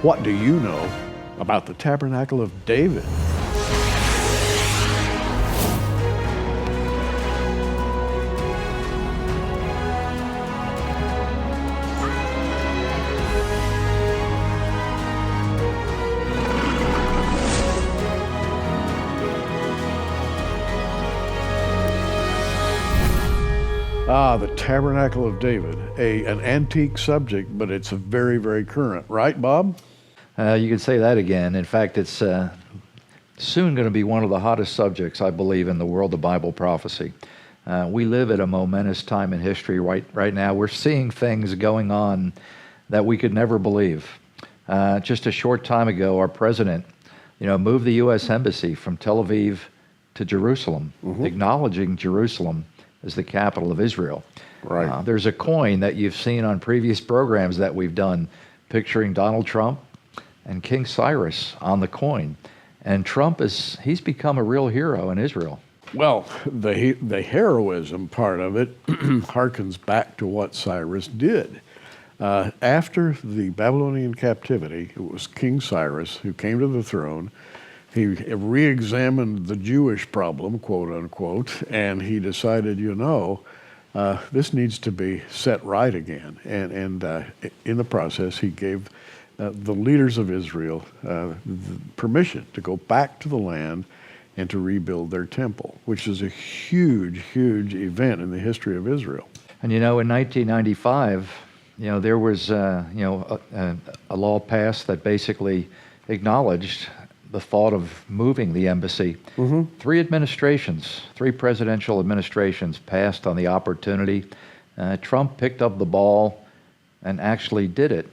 What do you know about the Tabernacle of David? The Tabernacle of David, an antique subject, but it's a very, very current. Right, Bob? You could say that again. In fact, it's soon going to be one of the hottest subjects, I believe, in the world of Bible prophecy. We live at a momentous time in history right now. We're seeing things going on that we could never believe. Just a short time ago, our president, moved the U.S. Embassy from Tel Aviv to Jerusalem, acknowledging Jerusalem as the capital of Israel. Right. There's a coin that you've seen on previous programs that we've done picturing Donald Trump and King Cyrus on the coin. And Trump he's become a real hero in Israel. Well, the heroism part of it harkens back to what Cyrus did. After the Babylonian captivity, it was King Cyrus who came to the throne. He re-examined the Jewish problem, quote unquote, and he decided, this needs to be set right again. And in the process, he gave the leaders of Israel permission to go back to the land and to rebuild their temple, which is a huge, huge event in the history of Israel. And in 1995, there was a law passed that basically acknowledged the thought of moving the embassy. Three presidential administrations passed on the opportunity. Trump picked up the ball and actually did it.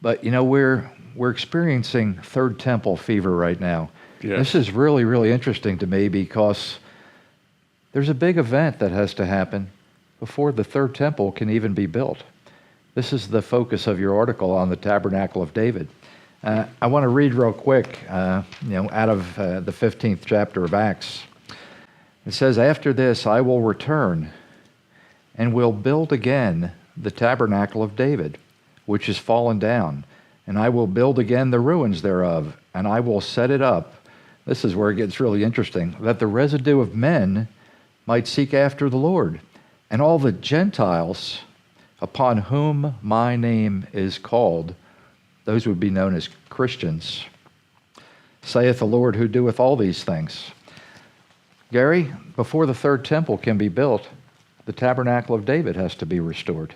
But we're experiencing Third Temple fever right now. Yes. This is really, really interesting to me because there's a big event that has to happen before the Third Temple can even be built. This is the focus of your article on the Tabernacle of David. I want to read real quick, out of the 15th chapter of Acts. It says, "After this I will return and will build again the Tabernacle of David, which is fallen down, and I will build again the ruins thereof, and I will set it up." This is where it gets really interesting, "that the residue of men might seek after the Lord, and all the Gentiles upon whom my name is called," those would be known as Christians, "saith the Lord who doeth all these things." Gary, before the Third Temple can be built, the Tabernacle of David has to be restored.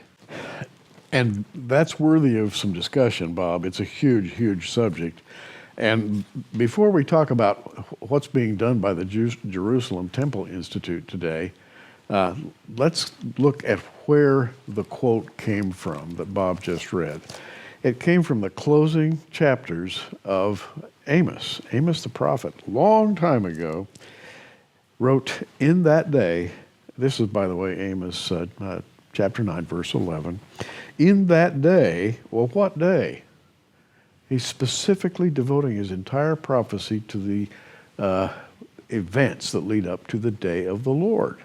And that's worthy of some discussion, Bob. It's a huge, huge subject. And before we talk about what's being done by the Jerusalem Temple Institute today, let's look at where the quote came from that Bob just read. It came from the closing chapters of Amos. Amos the prophet, long time ago, wrote, "In that day," this is, by the way, Amos chapter 9, verse 11, "In that day," well, what day? He's specifically devoting his entire prophecy to the events that lead up to the day of the Lord.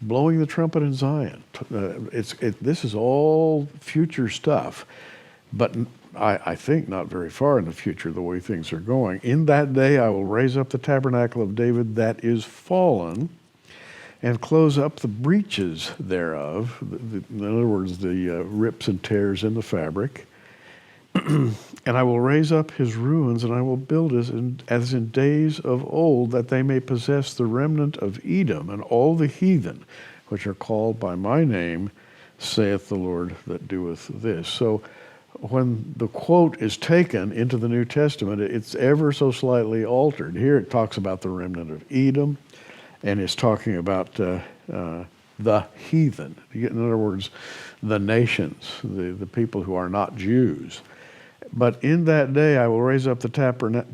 Blowing the trumpet in Zion. This is all future stuff. But I think not very far in the future, the way things are going. "In that day I will raise up the tabernacle of David that is fallen, and close up the breaches thereof," in other words, the rips and tears in the fabric, "and I will raise up his ruins, and I will build it as in days of old, that they may possess the remnant of Edom and all the heathen, which are called by my name, saith the Lord that doeth this." So when the quote is taken into the New Testament, it's ever so slightly altered. Here it talks about the remnant of Edom, and it's talking about the heathen. In other words, the nations, the people who are not Jews. But "in that day I will raise up the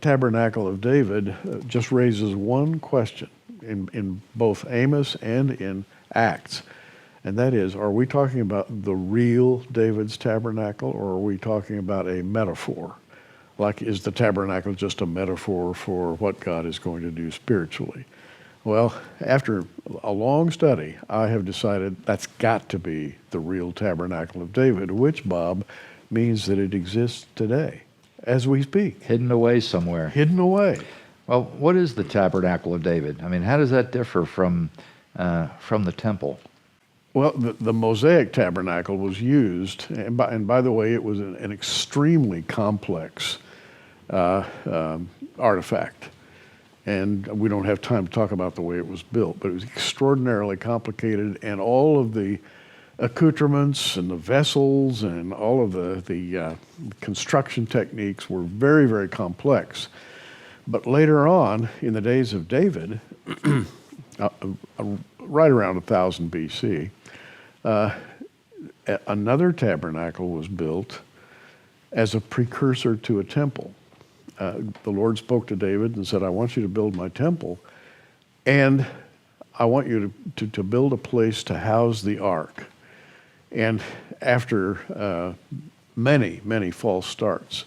tabernacle of David" just raises one question in both Amos and in Acts. And that is, are we talking about the real David's tabernacle, or are we talking about a metaphor? Like, is the tabernacle just a metaphor for what God is going to do spiritually? Well, after a long study, I have decided that's got to be the real tabernacle of David, which, Bob, means that it exists today, as we speak, Hidden away somewhere. hidden away. Well, what is the Tabernacle of David? I mean, how does that differ from the temple? Well, the Mosaic tabernacle was used, and by the way, it was an extremely complex artifact. And we don't have time to talk about the way it was built, but it was extraordinarily complicated, and all of the accoutrements and the vessels and all of the construction techniques were very, very complex. But later on, in the days of David, right around 1000 BC, another tabernacle was built as a precursor to a temple. The Lord spoke to David and said, I want you to build my temple, and I want you to build a place to house the ark. And after many, many false starts,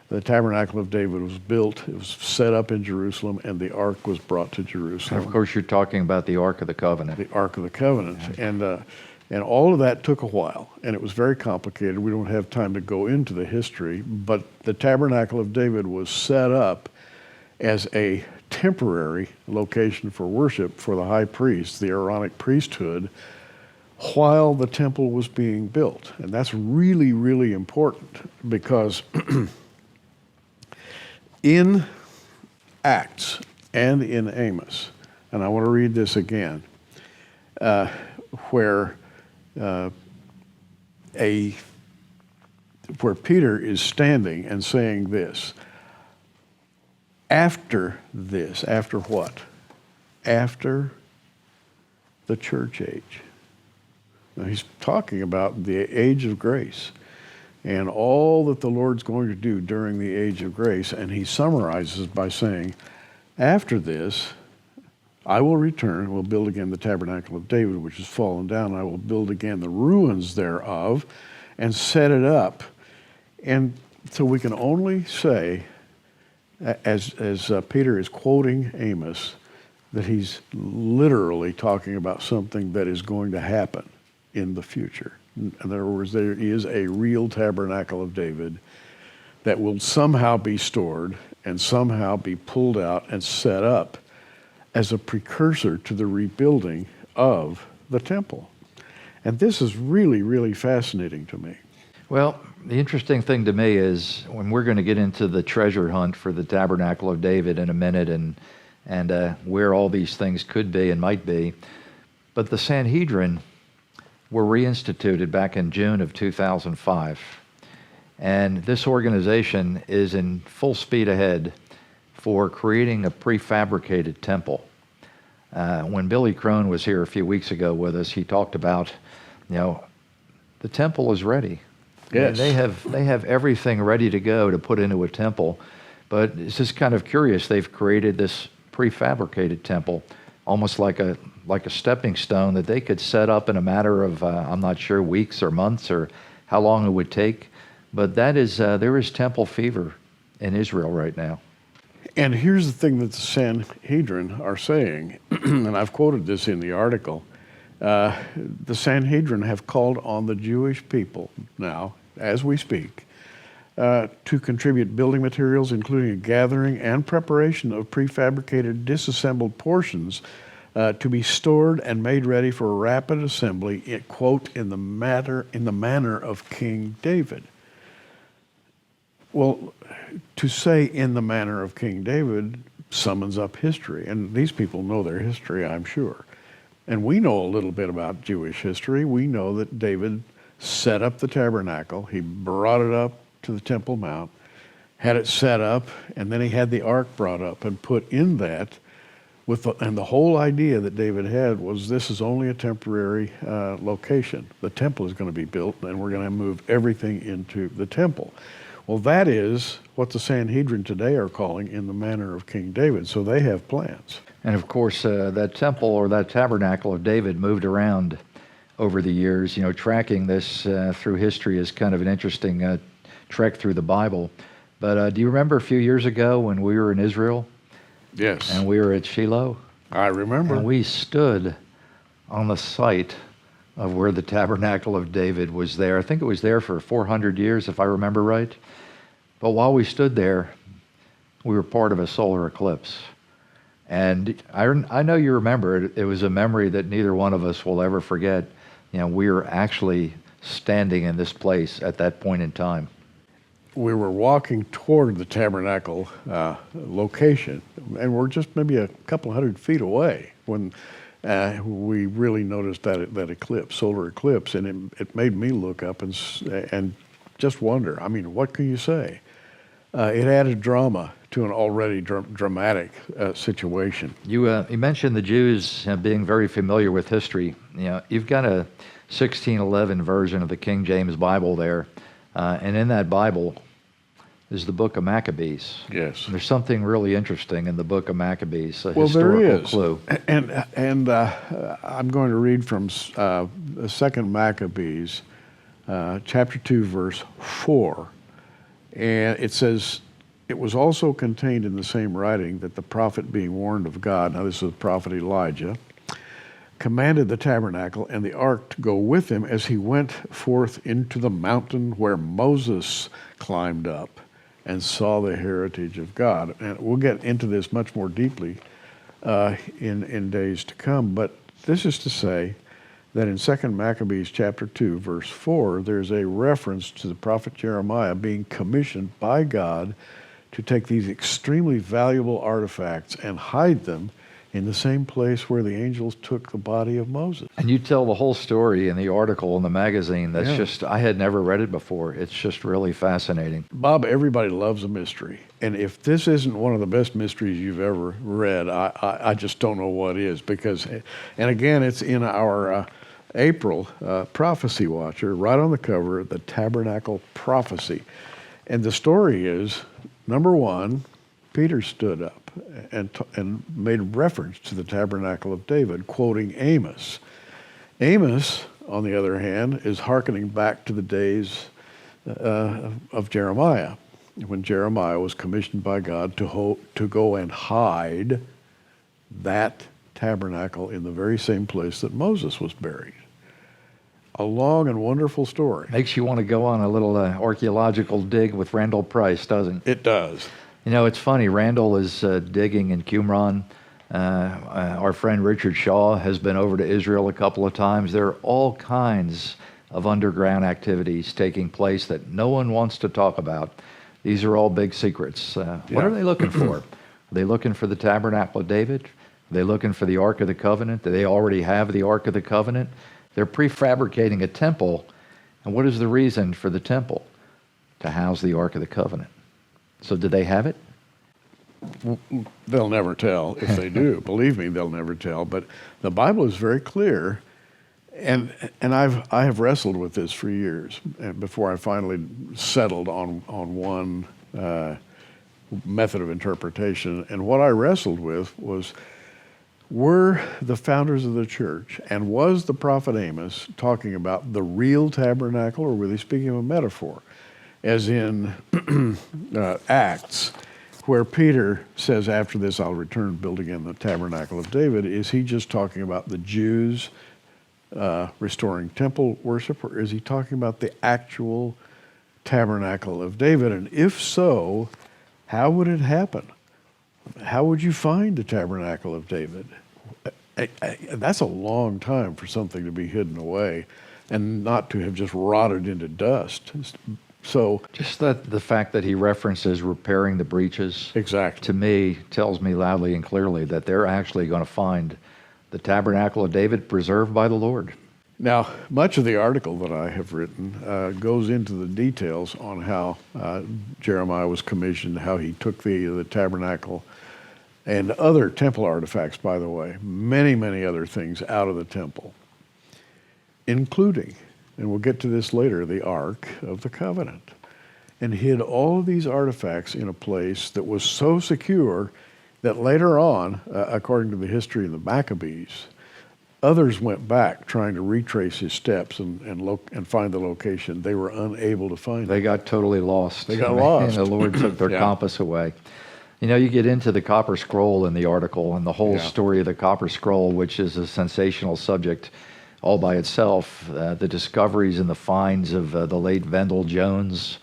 the Tabernacle of David was built, it was set up in Jerusalem, and the ark was brought to Jerusalem. And of course, you're talking about the Ark of the Covenant. The Ark of the Covenant. And all of that took a while, and it was very complicated. We don't have time to go into the history, but the Tabernacle of David was set up as a temporary location for worship for the high priest, the Aaronic priesthood, while the temple was being built. And that's really, really important, because in Acts and in Amos, and I want to read this again, where Peter is standing and saying this, after this, after what? After the church age. Now he's talking about the age of grace and all that the Lord's going to do during the age of grace, and he summarizes by saying, after this, I will return, will build again the tabernacle of David, which has fallen down. I will build again the ruins thereof and set it up. And so we can only say, as Peter is quoting Amos, that he's literally talking about something that is going to happen in the future. In other words, there is a real tabernacle of David that will somehow be stored and somehow be pulled out and set up as a precursor to the rebuilding of the temple. And this is really, really fascinating to me. Well, the interesting thing to me is when we're going to get into the treasure hunt for the Tabernacle of David in a minute, and where all these things could be and might be, but the Sanhedrin were reinstituted back in June of 2005. And this organization is in full speed ahead for creating a prefabricated temple. When Billy Crone was here a few weeks ago with us, he talked about, the temple is ready. Yes. They have everything ready to go to put into a temple, but it's just kind of curious. They've created this prefabricated temple, almost like a stepping stone that they could set up in a matter of, I'm not sure, weeks or months or how long it would take. But that is, there is temple fever in Israel right now. And here's the thing that the Sanhedrin are saying, and I've quoted this in the article. The Sanhedrin have called on the Jewish people now, as we speak, to contribute building materials, including a gathering and preparation of prefabricated, disassembled portions to be stored and made ready for rapid assembly, quote, in the manner of King David. Well, to say in the manner of King David summons up history, and these people know their history, I'm sure. And we know a little bit about Jewish history. We know that David set up the tabernacle. He brought it up to the Temple Mount, had it set up, and then he had the ark brought up and put in that. And the whole idea that David had was this is only a temporary location. The temple is going to be built, and we're going to move everything into the temple. Well, that is what the Sanhedrin today are calling in the manner of King David, so they have plans. And of course, that temple or that tabernacle of David moved around over the years. Tracking this through history is kind of an interesting trek through the Bible. But do you remember a few years ago when we were in Israel? Yes. And we were at Shiloh? I remember. And we stood on the site of where the Tabernacle of David was there. I think it was there for 400 years, if I remember right. But while we stood there, we were part of a solar eclipse. And I know you remember it. It was a memory that neither one of us will ever forget. You know, we were actually standing in this place at that point in time. We were walking toward the tabernacle location, and we're just maybe a couple hundred feet away when we really noticed that eclipse, solar eclipse, and it made me look up and just wonder. I mean, what can you say? It added drama to an already dramatic situation. You mentioned the Jews being very familiar with history. You know, you've got a 1611 version of the King James Bible there, and in that Bible is the book of Maccabees. Yes. And there's something really interesting in the book of Maccabees, a Well, there historical is. clue. And I'm going to read from 2 Maccabees, chapter 2, verse 4. And it says, "It was also contained in the same writing that the prophet, being warned of God," now this is the prophet Elijah, "commanded the tabernacle and the ark to go with him as he went forth into the mountain where Moses climbed up and saw the heritage of God." And we'll get into this much more deeply in days to come. But this is to say that in 2 Maccabees chapter 2, verse 4, there's a reference to the prophet Jeremiah being commissioned by God to take these extremely valuable artifacts and hide them in the same place where the angels took the body of Moses. And you tell the whole story in the article in the magazine. That's Yeah. just, I had never read it before. It's just really fascinating. Bob, everybody loves a mystery. And if this isn't one of the best mysteries you've ever read, I just don't know what is. Because, and again, it's in our April Prophecy Watcher, right on the cover, the Tabernacle Prophecy. And the story is, number one, Peter stood up and made reference to the Tabernacle of David, quoting Amos. Amos, on the other hand, is hearkening back to the days of Jeremiah, when Jeremiah was commissioned by God to go and hide that tabernacle in the very same place that Moses was buried. A long and wonderful story. Makes you want to go on a little archaeological dig with Randall Price, doesn't it? It does. You know, it's funny. Randall is digging in Qumran. Our friend Richard Shaw has been over to Israel a couple of times. There are all kinds of underground activities taking place that no one wants to talk about. These are all big secrets. What are they looking for? Are they looking for the Tabernacle of David? Are they looking for the Ark of the Covenant? Do they already have the Ark of the Covenant? They're prefabricating a temple. And what is the reason for the temple? To house the Ark of the Covenant. So do they have it? They'll never tell if they do. Believe me, they'll never tell. But the Bible is very clear, and I have wrestled with this for years before I finally settled on one method of interpretation. And what I wrestled with was, were the founders of the church, and was the prophet Amos talking about the real tabernacle, or were they speaking of a metaphor? As in Acts, where Peter says, "After this I'll return and build again the tabernacle of David." Is he just talking about the Jews restoring temple worship, or is he talking about the actual tabernacle of David? And if so, how would it happen? How would you find the tabernacle of David? That's a long time for something to be hidden away and not to have just rotted into dust. So just that the fact that he references repairing the breaches, exactly, to me tells me loudly and clearly that they're actually going to find the Tabernacle of David preserved by the Lord. Now, much of the article that I have written goes into the details on how Jeremiah was commissioned, how he took the tabernacle and other temple artifacts, by the way, many, many other things out of the temple, including, and we'll get to this later, the Ark of the Covenant, and hid all of these artifacts in a place that was so secure that later on, according to the history of the Maccabees, others went back trying to retrace his steps and find the location. They were unable to find it. They got totally lost. They got lost. And the Lord took their compass away. You know, you get into the Copper Scroll in the article and the whole story of the Copper Scroll, which is a sensational subject. all by itself. The discoveries and the finds of the late Vendell Jones,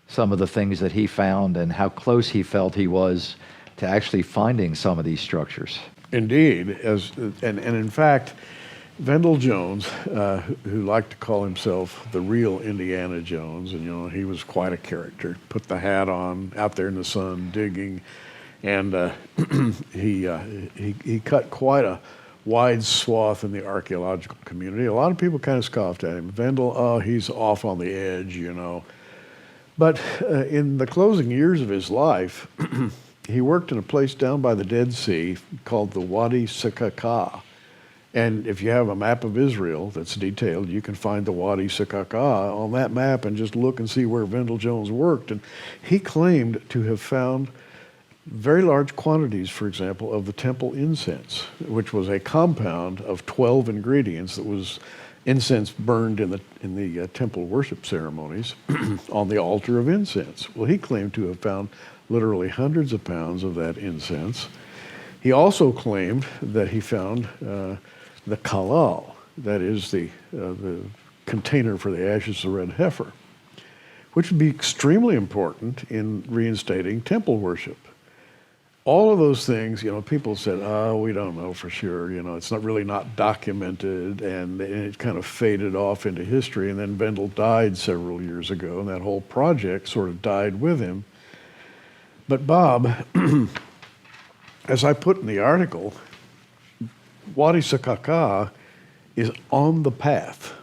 some of the things that he found and how close he felt he was to actually finding some of these structures. Indeed, and in fact, Vendell Jones, who liked to call himself the real Indiana Jones, and he was quite a character. Put the hat on, out there in the sun digging, and he cut quite a wide swath in the archaeological community. A lot of people kind of scoffed at him. Vendell, oh, he's off on the edge, But in the closing years of his life, he worked in a place down by the Dead Sea called the Wadi Sakaka. And if you have a map of Israel that's detailed, you can find the Wadi Sakaka on that map and just look and see where Vendell Jones worked. And he claimed to have found very large quantities, for example, of the temple incense, which was a compound of 12 ingredients that was incense burned in the temple worship ceremonies on the altar of incense. Well, he claimed to have found literally hundreds of pounds of that incense. He also claimed that he found the kalal, that is the container for the ashes of the red heifer, which would be extremely important in reinstating temple worship. All of those things, people said, oh, we don't know for sure, it's not documented, and it kind of faded off into history, and then Vendell died several years ago, and that whole project sort of died with him. But Bob, as I put in the article, Wadi Sakaka is on the path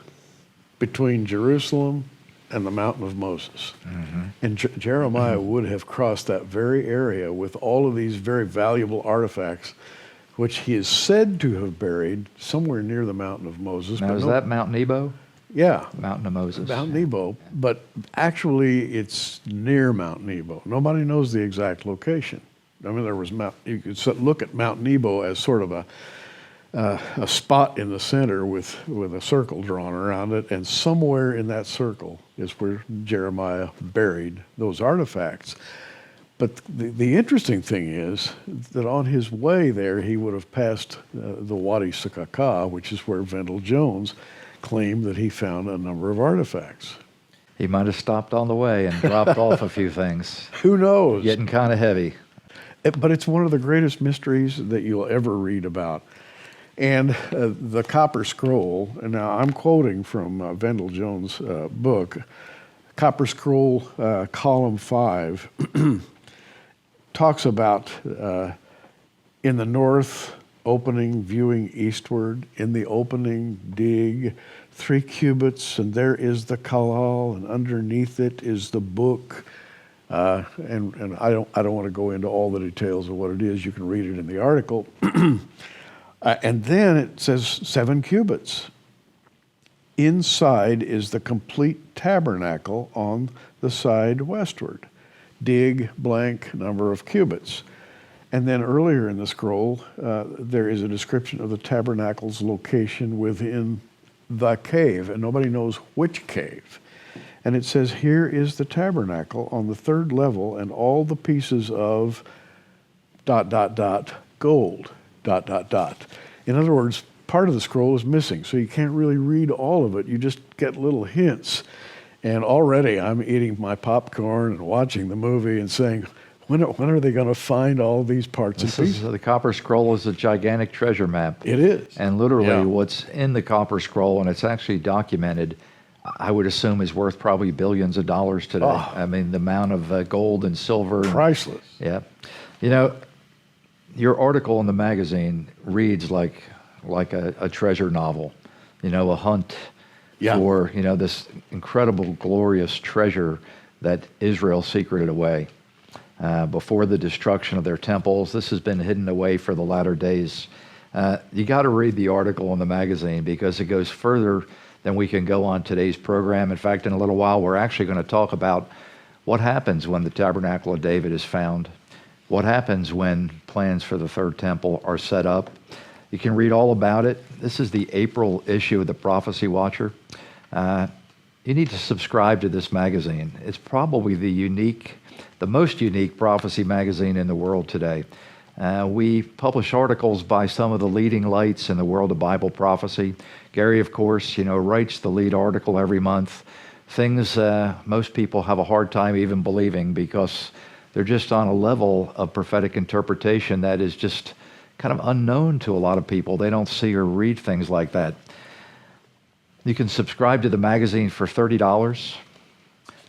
between Jerusalem and the Mountain of Moses. Mm-hmm. And Jeremiah would have crossed that very area with all of these very valuable artifacts, which he is said to have buried somewhere near the Mountain of Moses. Now, is that Mount Nebo? Yeah. Mountain of Moses. Mount Nebo, but actually it's near Mount Nebo. Nobody knows the exact location. I mean, you could look at Mount Nebo as sort of a spot in the center with a circle drawn around it, and somewhere in that circle is where Jeremiah buried those artifacts. But the interesting thing is that on his way there, he would have passed the Wadi Sakaka, which is where Vendell Jones claimed that he found a number of artifacts. He might have stopped on the way and dropped off a few things. Who knows? Getting kind of heavy. But it's one of the greatest mysteries that you'll ever read about. And the Copper Scroll, and now I'm quoting from Vendell Jones' book, Copper Scroll, column 5, talks about in the north, opening, viewing eastward, in the opening, dig, 3 cubits, and there is the kalal, and underneath it is the book. And I don't want to go into all the details of what it is. You can read it in the article. And then it says 7 cubits. Inside is the complete tabernacle on the side westward. Dig, blank, number of cubits. And then earlier in the scroll, there is a description of the tabernacle's location within the cave, and nobody knows which cave. And it says, here is the tabernacle on the 3rd level, and all the pieces of ... gold ... In other words, part of the scroll is missing, so you can't really read all of it. You just get little hints. And already I'm eating my popcorn and watching the movie and saying, when are they going to find all these parts and pieces? The Copper Scroll is a gigantic treasure map. It is. And literally what's in the Copper Scroll, and it's actually documented, I would assume is worth probably billions of dollars today. Oh. I mean, the amount of gold and silver. Priceless. Yeah. Your article in the magazine reads like a treasure novel, a hunt for, this incredible, glorious treasure that Israel secreted away. Before the destruction of their temples, this has been hidden away for the latter days. You got to read the article in the magazine because it goes further than we can go on today's program. In fact, in a little while, we're actually going to talk about what happens when the Tabernacle of David is found. What happens when plans for the 3rd temple are set up? You can read all about it. This is the April issue of the Prophecy Watcher. You need to subscribe to this magazine. It's probably the most unique prophecy magazine in the world today. We publish articles by some of the leading lights in the world of Bible prophecy. Gary, of course, writes the lead article every month. Things most people have a hard time even believing because they're just on a level of prophetic interpretation that is just kind of unknown to a lot of people. They don't see or read things like that. You can subscribe to the magazine for $30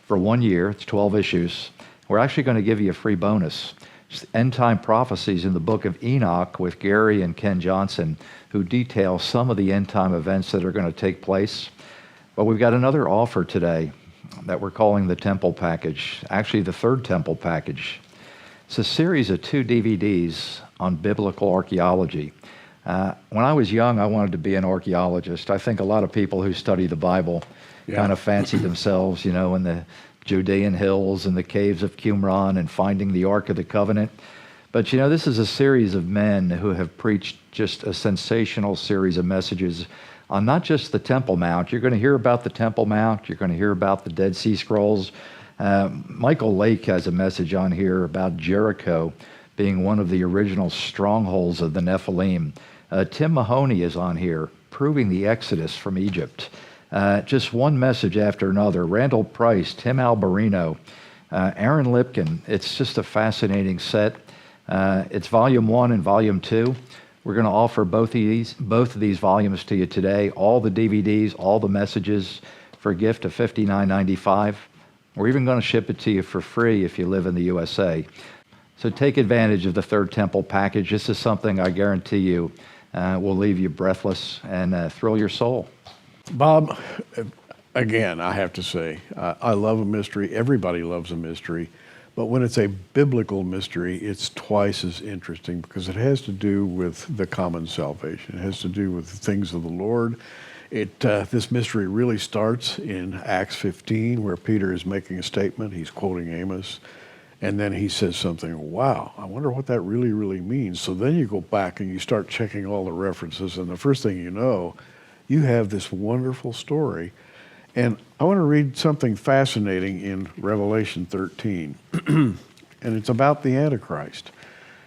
for 1 year. It's 12 issues. We're actually going to give you a free bonus. It's End Time Prophecies in the Book of Enoch with Gary and Ken Johnson, who detail some of the end time events that are going to take place. But we've got another offer today that we're calling the Temple Package, actually the third Temple Package. It's a series of 2 DVDs on biblical archaeology. When I was young, I wanted to be an archaeologist. I think a lot of people who study the Bible kind of fancy themselves, in the Judean hills and the caves of Qumran and finding the Ark of the Covenant. But this is a series of men who have preached just a sensational series of messages on not just the Temple Mount. You're going to hear about the Temple Mount. You're going to hear about the Dead Sea Scrolls. Michael Lake has a message on here about Jericho being one of the original strongholds of the Nephilim. Tim Mahoney is on here, proving the Exodus from Egypt. Just one message after another. Randall Price, Tim Alberino, Aaron Lipkin. It's just a fascinating set. It's Volume 1 and Volume 2. We're going to offer both of these volumes to you today, all the DVDs, all the messages, for a gift of $59.95. We're even going to ship it to you for free if you live in the USA. So take advantage of the Third Temple Package. This is something I guarantee you will leave you breathless and thrill your soul. Bob, again, I have to say, I love a mystery. Everybody loves a mystery. But when it's a biblical mystery, it's twice as interesting because it has to do with the common salvation. It has to do with the things of the Lord. This mystery really starts in Acts 15, where Peter is making a statement. He's quoting Amos. And then he says something, wow, I wonder what that really, really means. So then you go back and you start checking all the references. And the first thing you know, you have this wonderful story. And I want to read something fascinating in Revelation 13. And it's about the Antichrist.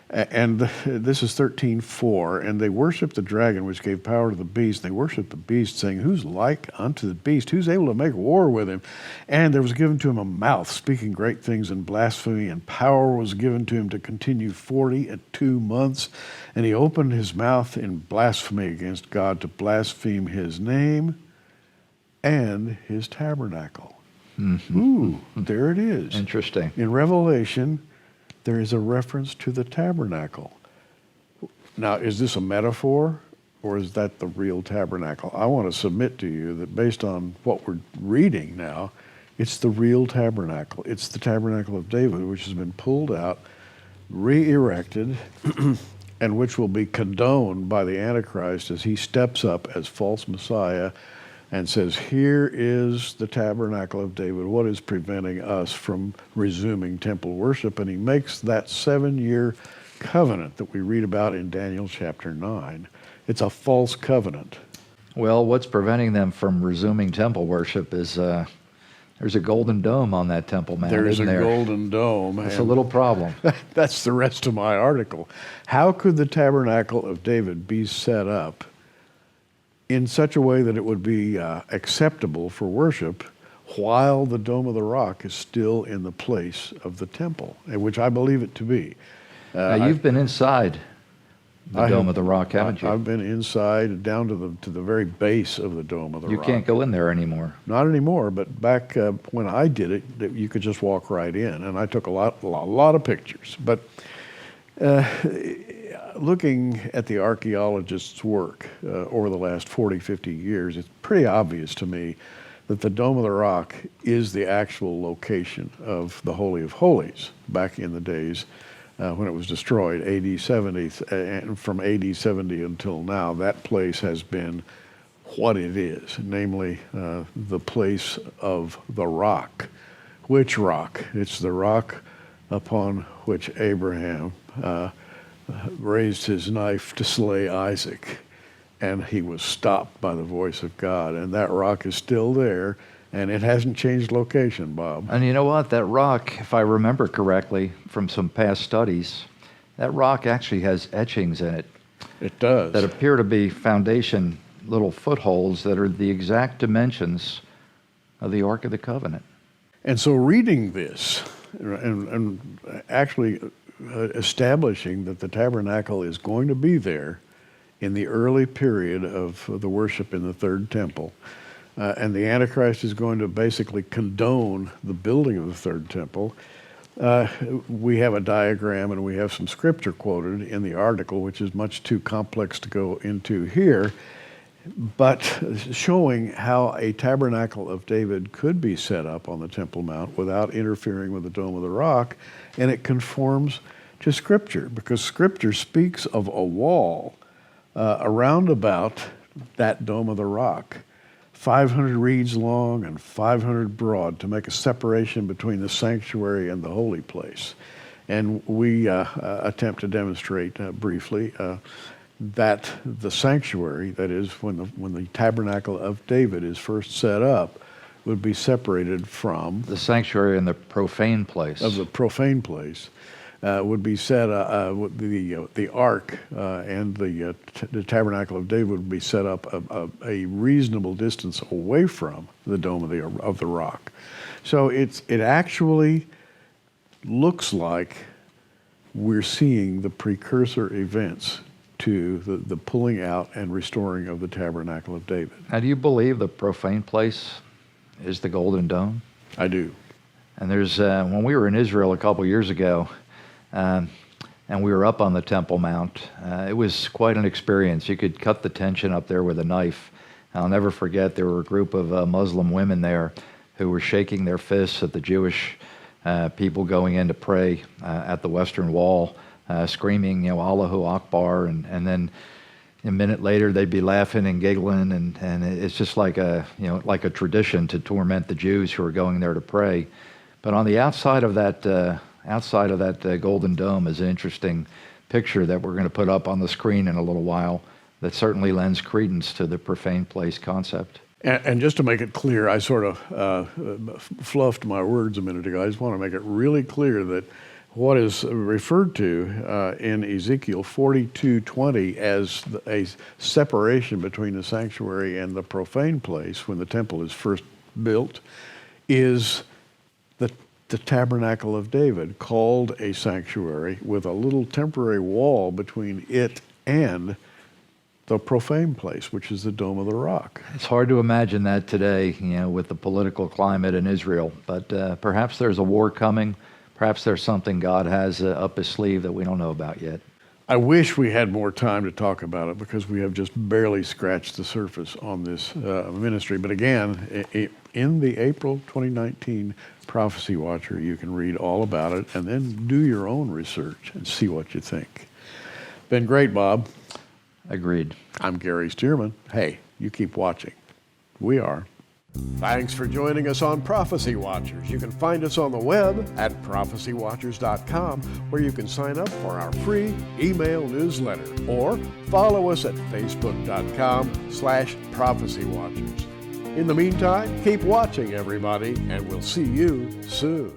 And this is 13:4. And they worshiped the dragon, which gave power to the beast. They worshiped the beast, saying, who's like unto the beast? Who's able to make war with him? And there was given to him a mouth, speaking great things in blasphemy. And power was given to him to continue 42 months. And he opened his mouth in blasphemy against God, to blaspheme his name and his tabernacle. Mm-hmm. Ooh, there it is. Interesting. In Revelation, there is a reference to the tabernacle. Now, is this a metaphor, or is that the real tabernacle? I want to submit to you that based on what we're reading now, it's the real tabernacle. It's the tabernacle of David, which has been pulled out, re-erected, and which will be condoned by the Antichrist as he steps up as false Messiah and says, here is the tabernacle of David. What is preventing us from resuming temple worship? And he makes that 7-year covenant that we read about in Daniel chapter 9. It's a false covenant. Well, what's preventing them from resuming temple worship is there's a golden dome on that Temple Mount, isn't there? There's a golden dome. It's a little problem. That's the rest of my article. How could the tabernacle of David be set up in such a way that it would be acceptable for worship while the Dome of the Rock is still in the place of the temple, which I believe it to be? Now, you've been inside the Dome of the Rock, haven't you? I've been inside down to the very base of the Dome of the Rock. You can't go in there anymore. Not anymore, but back when I did it, you could just walk right in, and I took a lot of pictures. But looking at the archaeologists' work over the last 40, 50 years, it's pretty obvious to me that the Dome of the Rock is the actual location of the Holy of Holies back in the days when it was destroyed, AD 70. And from AD 70 until now, that place has been what it is, namely the place of the rock. Which rock? It's the rock upon which Abraham raised his knife to slay Isaac, and he was stopped by the voice of God, and that rock is still there, and it hasn't changed location, Bob. And you know what? That rock, if I remember correctly from some past studies, That rock actually has etchings in it It does. that appear to be foundation little footholds that are the exact dimensions of the Ark of the Covenant. And so reading this and actually establishing that the tabernacle is going to be there in the early period of the worship in the third temple, and the Antichrist is going to basically condone the building of the third temple, we have a diagram and we have some scripture quoted in the article, which is much too complex to go into here, but showing how a tabernacle of David could be set up on the Temple Mount without interfering with the Dome of the Rock, and it conforms to Scripture, because Scripture speaks of a wall around about that Dome of the Rock, 500 reeds long and 500 broad, to make a separation between the sanctuary and the holy place. And we attempt to demonstrate briefly that the sanctuary, that is, when the tabernacle of David is first set up, would be separated from The sanctuary and the profane place. of the profane place, would be set. The ark and the tabernacle of David would be set up a reasonable distance away from the Dome of the Rock. So it actually looks like we're seeing the precursor events to the pulling out and restoring of the tabernacle of David. Now, do you believe the profane place is the Golden Dome? I do. And there's when we were in Israel a couple years ago, and we were up on the Temple Mount, it was quite an experience. You could cut the tension up there with a knife. I'll never forget, there were a group of Muslim women there who were shaking their fists at the Jewish people going in to pray at the Western Wall, screaming, Allahu Akbar, and then a minute later they'd be laughing and giggling, and it's just like a tradition to torment the Jews who are going there to pray. But on the outside of that Golden Dome is an interesting picture that we're going to put up on the screen in a little while that certainly lends credence to the profane place concept. And just to make it clear, I sort of fluffed my words a minute ago. I just want to make it really clear that what is referred to in Ezekiel 42:20 as a separation between the sanctuary and the profane place when the temple is first built is the tabernacle of David, called a sanctuary, with a little temporary wall between it and the profane place, which is the Dome of the Rock. It's hard to imagine that today, with the political climate in Israel, but perhaps there's a war coming. Perhaps there's something God has up his sleeve that we don't know about yet. I wish we had more time to talk about it, because we have just barely scratched the surface on this ministry. But again, in the April 2019 Prophecy Watcher, you can read all about it and then do your own research and see what you think. Been great, Bob. Agreed. I'm Gary Stearman. Hey, you keep watching. We are. Thanks for joining us on Prophecy Watchers. You can find us on the web at prophecywatchers.com, where you can sign up for our free email newsletter, or follow us at facebook.com/prophecywatchers. In the meantime, keep watching, everybody, and we'll see you soon.